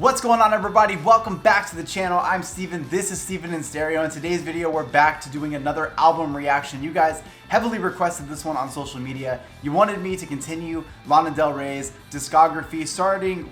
What's going on, everybody? Welcome back to the channel. I'm Steven. This is Steven in Stereo. In today's video, we're back to doing another album reaction. You guys heavily requested this one on social media. You wanted me to continue Lana Del Rey's discography, starting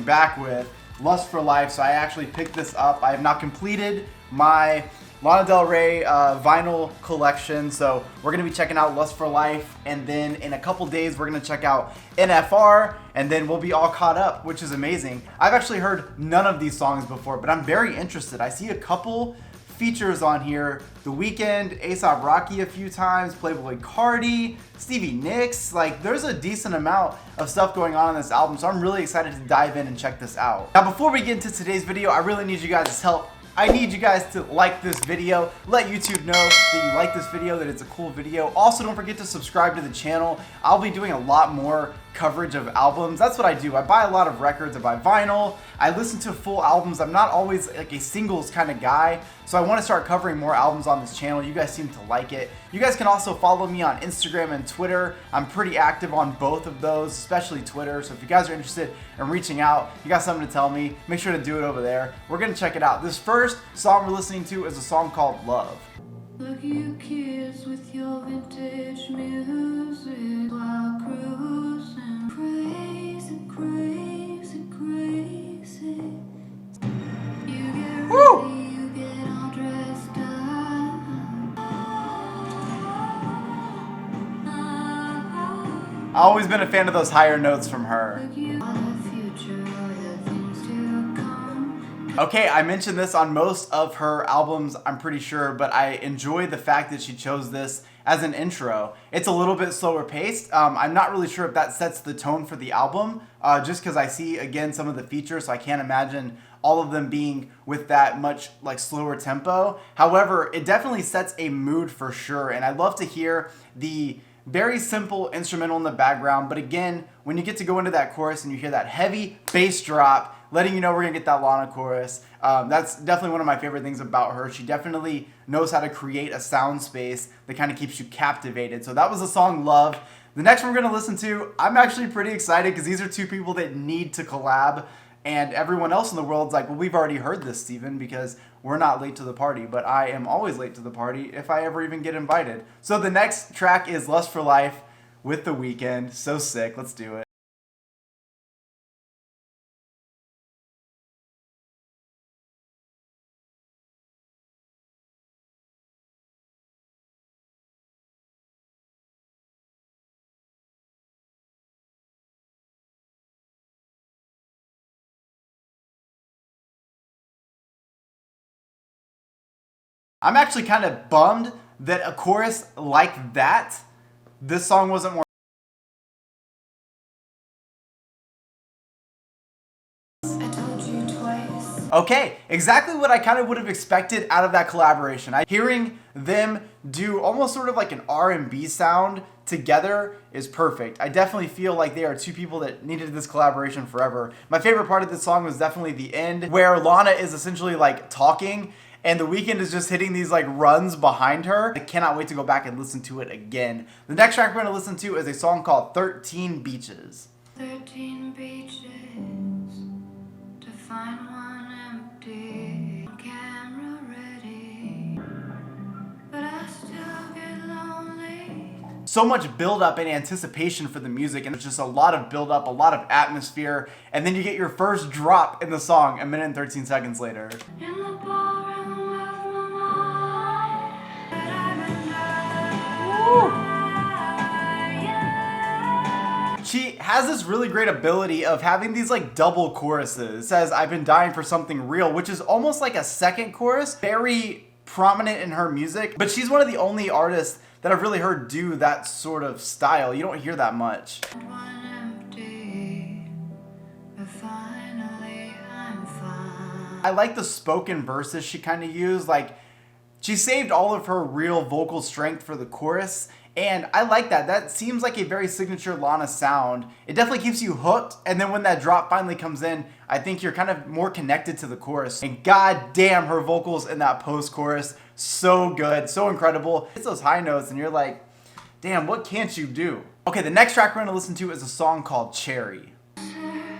back with Lust for Life. So I actually picked this up. I have not completed my Lana Del Rey vinyl collection, so we're going to be checking out Lust for Life, and then in a couple days we're going to check out NFR, and then we'll be all caught up, which is amazing. I've actually heard none of these songs before, but I'm very interested. I see a couple features on here: The Weeknd, A$AP Rocky a few times, Playboy Cardi, Stevie Nicks. Like, there's a decent amount of stuff going on this album, so I'm really excited to dive in and check this out. Now, before we get into today's video, I really need you guys' help. I need you guys to like this video, let YouTube know that you like this video, that it's a cool video. Also, don't forget to subscribe to the channel. I'll be doing a lot more coverage of albums. That's what I do. I buy a lot of records, I buy vinyl, I listen to full albums. I'm not always like a singles kind of guy, so I want to start covering more albums on this channel. You guys seem to like it. You guys can also follow me on Instagram and Twitter. I'm pretty active on both of those, especially Twitter. So if you guys are interested in reaching out, you got something to tell me, make sure to do it over there. We're gonna check it out. This first song we're listening to is a song called Love. Look, you kids with your vintage music while cruising, crazy, crazy, crazy. You get ready, you get all dressed up. I've always been a fan of those higher notes from her. Okay, I mentioned this on most of her albums, I'm pretty sure, but I enjoy the fact that she chose this as an intro. It's a little bit slower paced. I'm not really sure if that sets the tone for the album, just because I see, again, some of the features, so I can't imagine all of them being with that much like slower tempo. However, it definitely sets a mood for sure, and I love to hear the very simple instrumental in the background, but again, when you get to go into that chorus and you hear that heavy bass drop, letting you know we're gonna get that Lana chorus, that's definitely one of my favorite things about her. She definitely knows how to create a sound space that kind of keeps you captivated. So that was the song Love. The next one we're gonna listen to, I'm actually pretty excited because these are two people that need to collab, and everyone else in the world's like, well, we've already heard this, Steven, because we're not late to the party, but I am always late to the party if I ever even get invited. So the next track is Lust for Life with The Weeknd. So sick, let's do it. I'm actually kind of bummed that a chorus like that, this song wasn't more. I told you twice. Okay, exactly what I kind of would have expected out of that collaboration. Hearing them do almost sort of like an R&B sound together is perfect. I definitely feel like they are two people that needed this collaboration forever. My favorite part of this song was definitely the end, where Lana is essentially like talking, and The Weeknd is just hitting these like runs behind her. I cannot wait to go back and listen to it again. The next track we're going to listen to is a song called 13 Beaches. 13 beaches to find one empty, camera ready, but I still get lonely. So much build up and anticipation for the music, and it's just a lot of build up, a lot of atmosphere, and then you get your first drop in the song a minute and 13 seconds later. In the ballroom of my mind, but She has this really great ability of having these like double choruses. It says, I've been dying for something real, which is almost like a second chorus, very prominent in her music, but she's one of the only artists that I've really heard do that sort of style. You don't hear that much. one empty, but finally I'm fine. I like the spoken verses she kind of used. Like, she saved all of her real vocal strength for the chorus, and I like that. That seems like a very signature Lana sound. It definitely keeps you hooked, and then when that drop finally comes in, I think you're kind of more connected to the chorus. And god damn, her vocals in that post-chorus, so good, so incredible. It's those high notes, and you're like, damn, what can't you do? Okay, the next track we're gonna listen to is a song called Cherry. Cherry.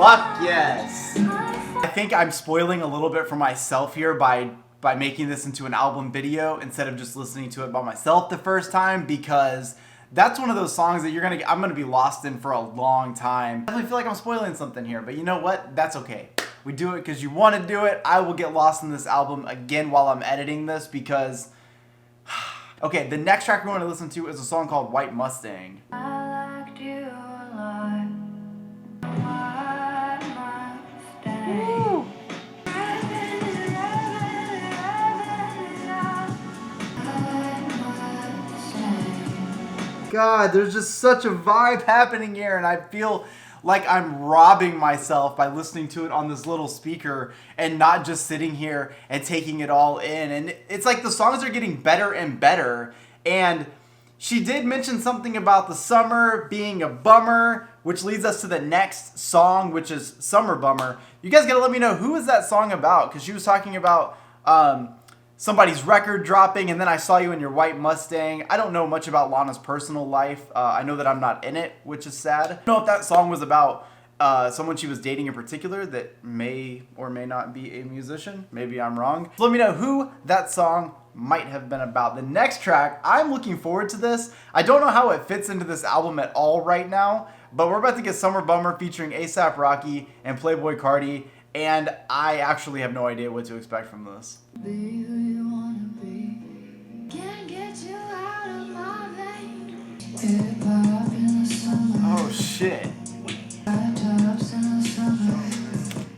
Fuck yes. I think I'm spoiling a little bit for myself here by making this into an album video instead of just listening to it by myself the first time, because that's one of those songs that I'm gonna be lost in for a long time. I definitely feel like I'm spoiling something here, but you know what? That's okay. We do it because you want to do it. I will get lost in this album again while I'm editing this because... Okay, the next track we want to listen to is a song called White Mustang. I liked you a lot. White Mustang. Woo. God, there's just such a vibe happening here, and I feel like I'm robbing myself by listening to it on this little speaker and not just sitting here and taking it all in. And it's like the songs are getting better and better. And she did mention something about the summer being a bummer, which leads us to the next song, which is Summer Bummer. You guys gotta let me know, who is that song about? Because she was talking about somebody's record dropping, and then I saw you in your white Mustang. I don't know much about Lana's personal life. I know that I'm not in it, which is sad. I don't know if that song was about someone she was dating in particular that may or may not be a musician. Maybe I'm wrong. So let me know who that song might have been about. The next track, I'm looking forward to this. I don't know how it fits into this album at all right now, but we're about to get Summer Bummer featuring A$AP Rocky and Playboi Carti, and I actually have no idea what to expect from this. Be who you wanna be. Can't get you out of my vein. Hip hop in the summer. Oh shit. Tops in the summer.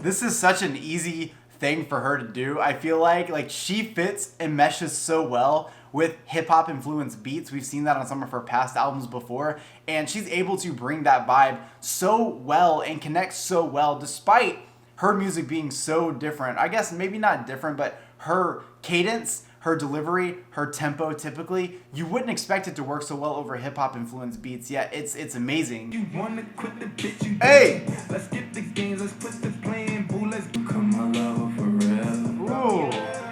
This is such an easy thing for her to do. I feel like she fits and meshes so well with hip-hop influenced beats. We've seen that on some of her past albums before, and she's able to bring that vibe so well and connect so well despite her music being so different. I guess maybe not different, but her cadence, her delivery, her tempo, typically, you wouldn't expect it to work so well over hip-hop influenced beats, yet it's amazing. You wanna quit the bitch, you Hey! let's skip the games, let's put the plan, boo, let's become my lover forever. Ooh.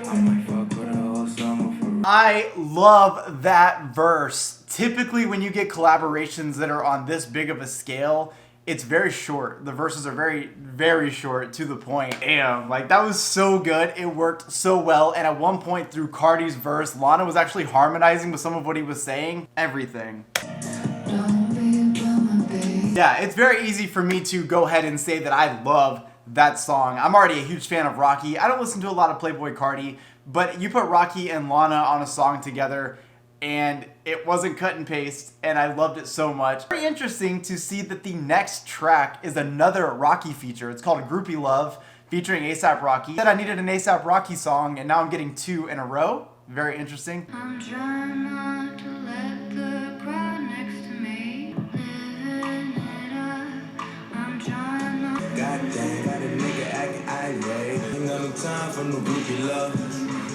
I might fuck with her all summer forever. I love that verse. Typically when you get collaborations that are on this big of a scale, it's very short. The verses are very, very short, to the point. Damn, like that was so good. It worked so well. And at one point through Carti's verse, Lana was actually harmonizing with some of what he was saying. Everything. Don't be a bummer, babe. Yeah, it's very easy for me to go ahead and say that I love that song. I'm already a huge fan of Rocky. I don't listen to a lot of Playboi Carti, but you put Rocky and Lana on a song together, and it wasn't cut and paste, and I loved it so much. Very interesting to see that the next track is another Rocky feature. It's called Groupie Love, featuring A$AP Rocky. I said I needed an A$AP Rocky song, and now I'm getting two in a row. Very interesting. I'm trying not to let the crowd next to me living it up. I'm trying not. Goddamn, got a nigga acting irate. Ain't got no time for no groupie love.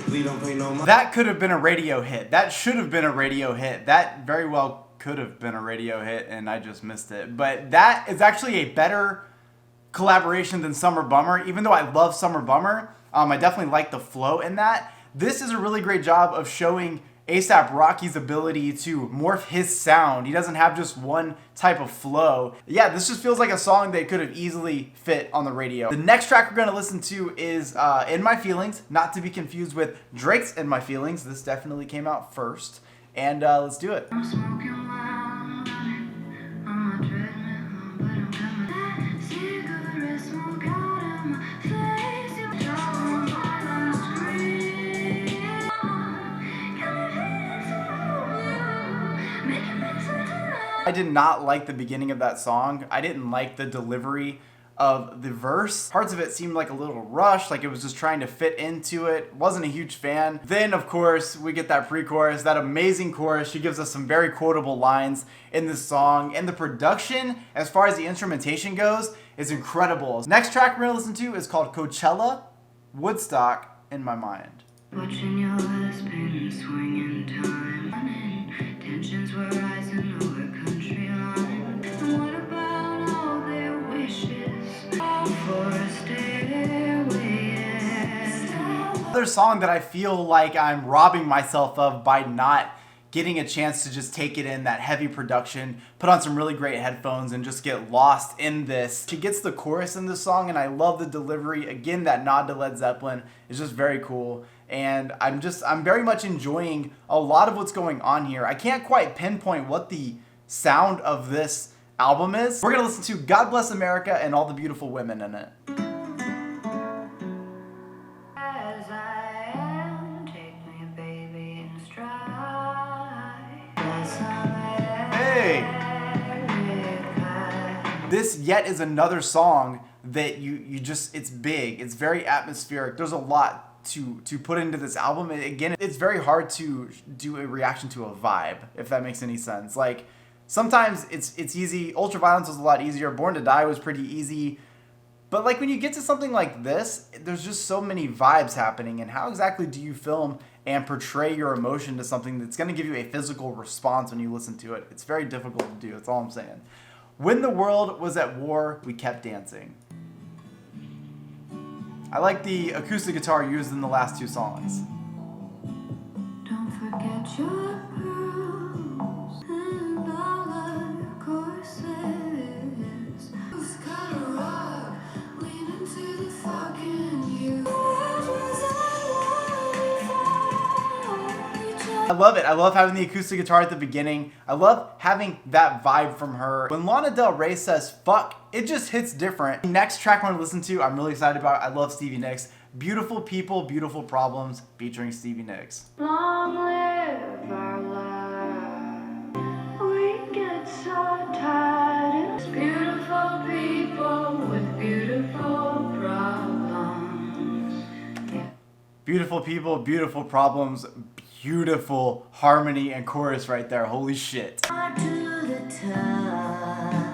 Please don't pay no mind. That could have been a radio hit. That should have been a radio hit. That very well could have been a radio hit, and I just missed it. But that is actually a better collaboration than Summer Bummer. Even though I love Summer Bummer, I definitely like the flow in that. This is a really great job of showing A$AP Rocky's ability to morph his sound. He doesn't have just one type of flow. Yeah, this just feels like a song that could have easily fit on the radio. The next track we're gonna listen to is In My Feelings, not to be confused with Drake's In My Feelings. This definitely came out first. And let's do it. I'm smoking while I'm running on my treadmill, but I'm coming. That cigarette smoke out of my face. You don't wanna scream. I did not like the beginning of that song. I didn't like the delivery of the verse. Parts of it seemed like a little rushed, like it was just trying to fit into it. Wasn't a huge fan. Then, of course, we get that pre-chorus, that amazing chorus. She gives us some very quotable lines in this song. And the production, as far as the instrumentation goes, is incredible. Next track we're gonna listen to is called Coachella, Woodstock, In My Mind. Watching your husband swing in time. Tensions were rising over country line. And what about all their wishes for a stairway? Another song that I feel like I'm robbing myself of by not getting a chance to just take it in, that heavy production, put on some really great headphones and just get lost in this. She gets the chorus in this song and I love the delivery. Again, that nod to Led Zeppelin is just very cool. And I'm very much enjoying a lot of what's going on here. I can't quite pinpoint what the sound of this album is. We're gonna listen to God Bless America and all the beautiful women in it. As I am, take me, baby, in stride. Hey! This yet is another song that you just, it's big, it's very atmospheric. There's a lot to put into this album. And again, it's very hard to do a reaction to a vibe, if that makes any sense. Like, sometimes it's easy. Ultraviolence was a lot easier. Born to Die was pretty easy. But like when you get to something like this, there's just so many vibes happening. And how exactly do you film and portray your emotion to something that's going to give you a physical response when you listen to it? It's very difficult to do. That's all I'm saying. When the world was at war, we kept dancing. I like the acoustic guitar used in the last two songs. Don't forget your pearls and all of your corsets. It's kind of rock, lean into the fucking you. I love it. I love having the acoustic guitar at the beginning. I love having that vibe from her. When Lana Del Rey says fuck, it just hits different. The next track I want to listen to, I'm really excited about. I love Stevie Nicks. Beautiful People, Beautiful Problems, featuring Stevie Nicks. Long live our love. We get so tired. It's beautiful people with beautiful problems. Beautiful People, Beautiful Problems, beautiful harmony and chorus right there. Holy shit. To the touch.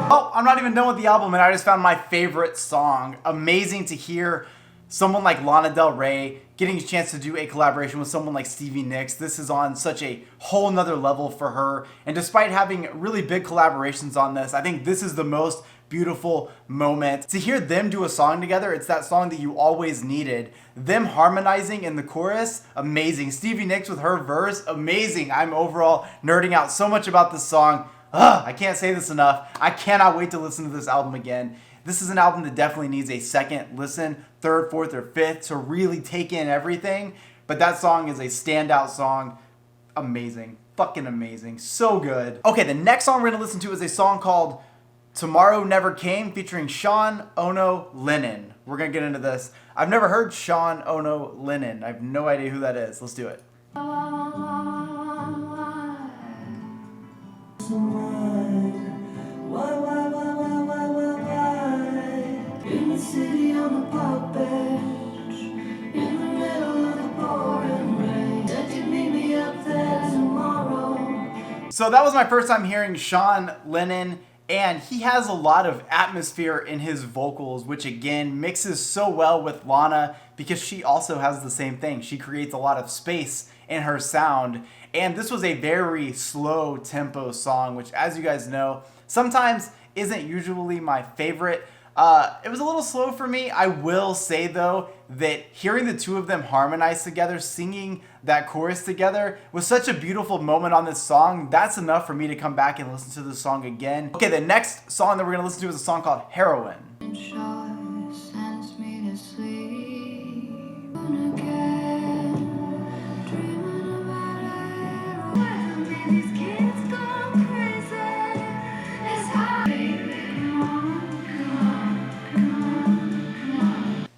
Oh, I'm not even done with the album and I just found my favorite song. Amazing to hear someone like Lana Del Rey getting a chance to do a collaboration with someone like Stevie Nicks. This is on such a whole nother level for her. And despite having really big collaborations on this, I think this is the most beautiful moment. To hear them do a song together, it's that song that you always needed. Them harmonizing in the chorus, amazing. Stevie Nicks with her verse, amazing. I'm overall nerding out so much about this song. I can't say this enough. I cannot wait to listen to this album again. This is an album that definitely needs a second listen, third, fourth, or fifth to really take in everything. But that song is a standout song. Amazing. Fucking amazing. So good. Okay, the next song we're going to listen to is a song called Tomorrow Never Came featuring Sean Ono Lennon. We're going to get into this. I've never heard Sean Ono Lennon. I have no idea who that is. Let's do it. In the city on the park bench, in the middle of the pouring rain, said you'd meet me up there tomorrow. So that was my first time hearing Sean Lennon, and he has a lot of atmosphere in his vocals, which again mixes so well with Lana because she also has the same thing. She creates a lot of space in her sound, and this was a very slow tempo song, which, as you guys know, sometimes isn't usually my favorite. It was a little slow for me. I will say though that hearing the two of them harmonize together, singing that chorus together was such a beautiful moment on this song. That's enough for me to come back and listen to this song again. Okay, the next song that we're gonna listen to is a song called Heroin. Sure sends me to sleep. And again, dreaming about it. These kids go crazy. It's hard, baby.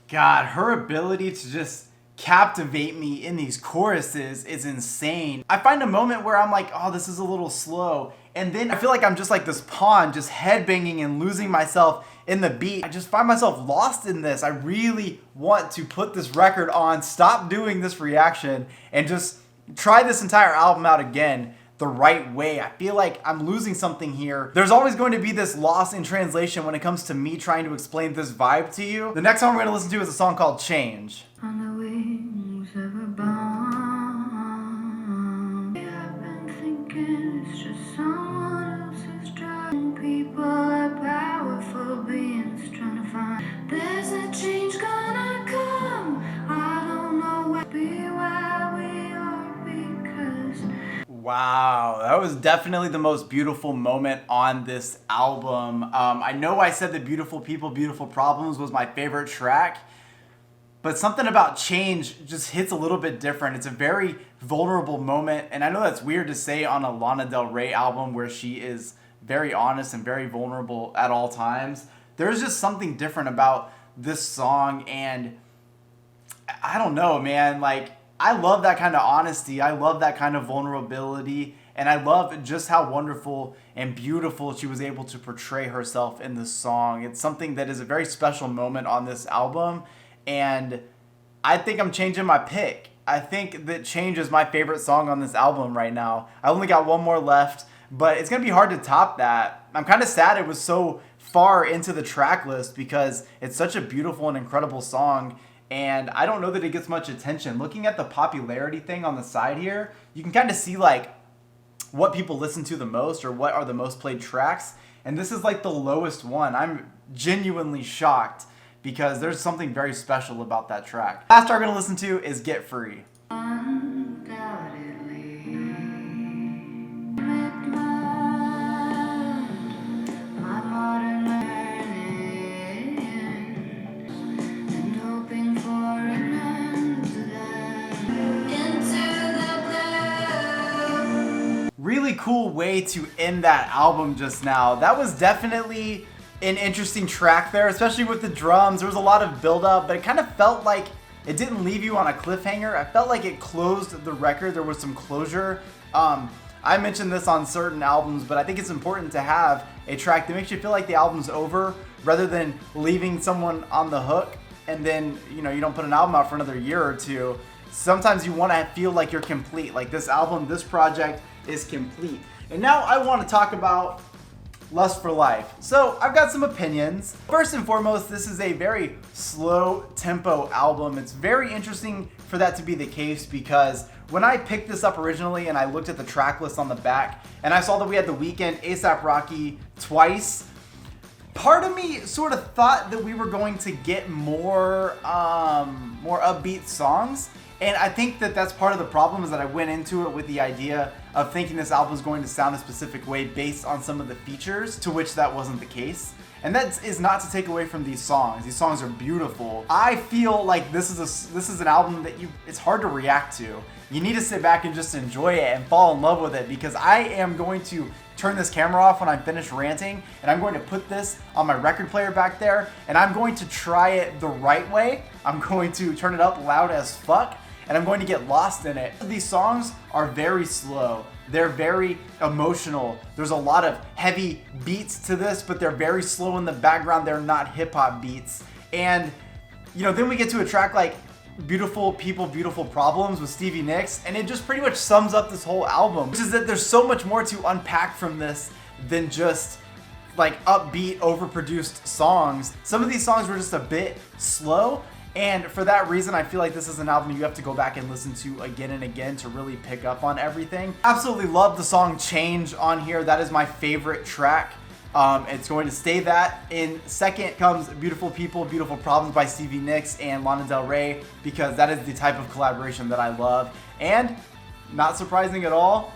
God, her ability to just captivate me in these choruses is insane. I find a moment where I'm like, oh, this is a little slow. And then I feel like I'm just like this pawn, just headbanging and losing myself in the beat. I just find myself lost in this. I really want to put this record on, stop doing this reaction, and just try this entire album out again the right way. I feel like I'm losing something here. There's always going to be this loss in translation when it comes to me trying to explain this vibe to you. The next song we're gonna listen to is a song called Change. On the wings of a bomb, I've been thinking it's just someone else's driving. People are powerful beings trying to find. There's a change gonna come. I don't know what be. Wow, that was definitely the most beautiful moment on this album. I know I said that Beautiful People, Beautiful Problems was my favorite track, but something about Change just hits a little bit different. It's a very vulnerable moment, and I know that's weird to say on a Lana Del Rey album where she is very honest and very vulnerable at all times. There's just something different about this song, and I don't know, man, like, I love that kind of honesty. I love that kind of vulnerability. And I love just how wonderful and beautiful she was able to portray herself in this song. It's something that is a very special moment on this album. And I think I'm changing my pick. I think that Change is my favorite song on this album right now. I only got one more left, but it's going to be hard to top that. I'm kind of sad it was so far into the track list because it's such a beautiful and incredible song. And I don't know that it gets much attention. Looking at the popularity thing on the side here, you can kind of see like what people listen to the most or what are the most played tracks. And this is like the lowest one. I'm genuinely shocked because there's something very special about that track. Last track we're gonna listen to is Get Free. Undoubtedly, my modern learning and hoping for an end to them into the blue. Really cool way to end that album just now. That was definitely an interesting track there, especially with the drums. There was a lot of build up, but it kind of felt like it didn't leave you on a cliffhanger. I felt like it closed the record. There was some closure. I mentioned this on certain albums, but I think it's important to have a track that makes you feel like the album's over rather than leaving someone on the hook and then, you know, you don't put an album out for another year or two. Sometimes you want to feel like you're complete. Like this album, this project is complete. And now I want to talk about Lust for Life. So I've got some opinions. First and foremost, this is a very slow tempo album. It's very interesting for that to be the case because when I picked this up originally and I looked at the track list on the back and I saw that we had The Weeknd, A$AP Rocky, Twice, part of me sort of thought that we were going to get more upbeat songs. And I think that that's part of the problem is that I went into it with the idea of thinking this album was going to sound a specific way based on some of the features, to which that wasn't the case. And that is not to take away from these songs. These songs are beautiful. I feel like this is an album that it's hard to react to. You need to sit back and just enjoy it and fall in love with it because I am going to turn this camera off when I'm finished ranting and I'm going to put this on my record player back there and I'm going to try it the right way. I'm going to turn it up loud as fuck and I'm going to get lost in it. These songs are very slow. They're very emotional. There's a lot of heavy beats to this, but they're very slow in the background. They're not hip hop beats. And, you know, then we get to a track like Beautiful People, Beautiful Problems with Stevie Nicks, and it just pretty much sums up this whole album, which is that there's so much more to unpack from this than just like upbeat, overproduced songs. Some of these songs were just a bit slow, and for that reason, I feel like this is an album you have to go back and listen to again and again to really pick up on everything. Absolutely love the song Change on here. That is my favorite track. It's going to stay that. In second comes Beautiful People, Beautiful Problems by Stevie Nicks and Lana Del Rey, because that is the type of collaboration that I love. And, not surprising at all,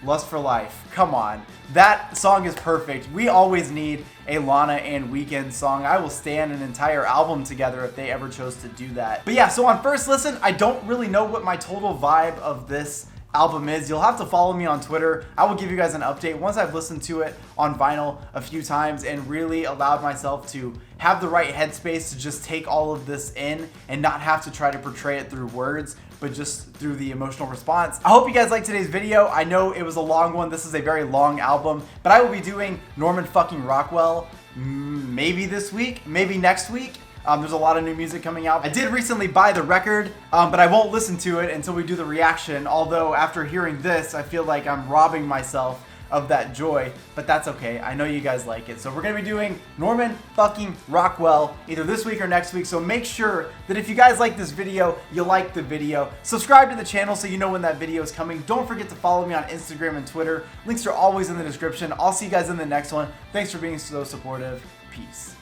Lust for Life. Come on. That song is perfect. We always need a Lana and Weeknd song. I will stand an entire album together if they ever chose to do that. But yeah, so on first listen, I don't really know what my total vibe of this album is. You'll have to follow me on Twitter. I will give you guys an update once I've listened to it on vinyl a few times and really allowed myself to have the right headspace to just take all of this in and not have to try to portray it through words, but just through the emotional response. I hope you guys liked today's video. I know it was a long one. This is a very long album, but I will be doing Norman fucking Rockwell maybe this week, maybe next week. There's a lot of new music coming out. I did recently buy the record, but I won't listen to it until we do the reaction. Although after hearing this, I feel like I'm robbing myself of that joy, but that's okay. I know you guys like it. So we're gonna be doing Norman fucking Rockwell either this week or next week. So make sure that if you guys like this video, you like the video. Subscribe to the channel so you know when that video is coming. Don't forget to follow me on Instagram and Twitter. Links are always in the description. I'll see you guys in the next one. Thanks for being so supportive. Peace.